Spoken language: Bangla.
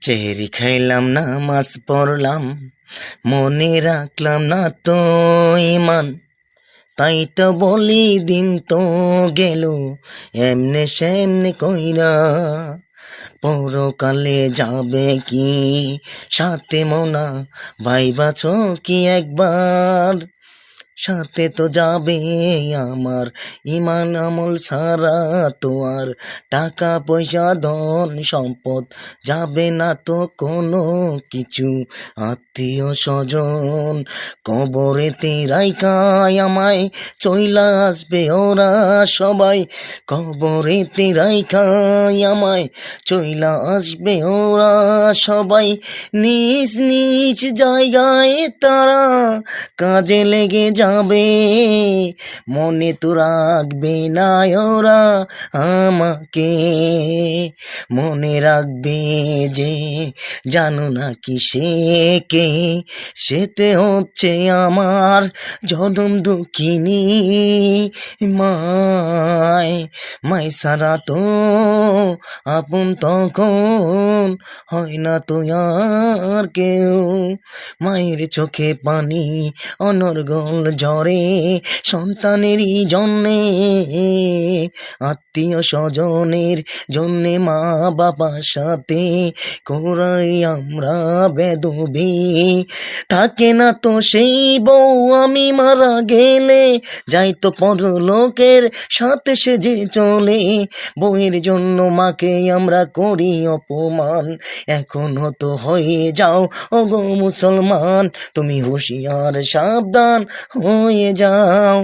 চেহারি খাইলাম নামাজ পড়লাম, মনে রাখলাম না তো ইমান। তাই তো বলি দিন তো গেল এমনে সেমনে কইরা। পরকালে যাবে কি সাথে মোনা, ভাইবাছো কি একবার? সাথে তো যাবে আমার ইমান আমল সারা, তো আর টাকা পয়সা ধন সম্পদ যাবে না তো কোনো কিছু। আত্মীয় স্বজন কবরেতে রাইখায় আমায় চইলা আসবে ওরা সবাই। কবরেতে রাইখায় আমায় চইলা আসবে ওরা সবাই। নিজ নিজ জায়গায় তারা কাজে লেগে যাবে, মনে তো রাখবে না ওরা আমাকে। মনে রাখবে যে জানো না কি সে কে, সেতে হচ্ছে আমার জনম দুঃখিনী মায়। মাই সারা তো আপন তখন হয় না তো আর কেউ। মায়ের চোখে পানি অনর্গল ঝরে সন্তানেরই জন্যে, আত্মীয় স্বজনের জন্যে মা বাবার সাথে করাই আমরা বেদবি। থাকে না তো সেই বউ আমি মারা গেলে, যাই তো পরলোকের সাথে সেজে চলে। বউয়ের জন্য মাকে আমরা করি অপমান, এখনো তো হয়ে যাও ওগো মুসলমান, তুমি হুঁশিয়ার সাবধান হয়ে যাও।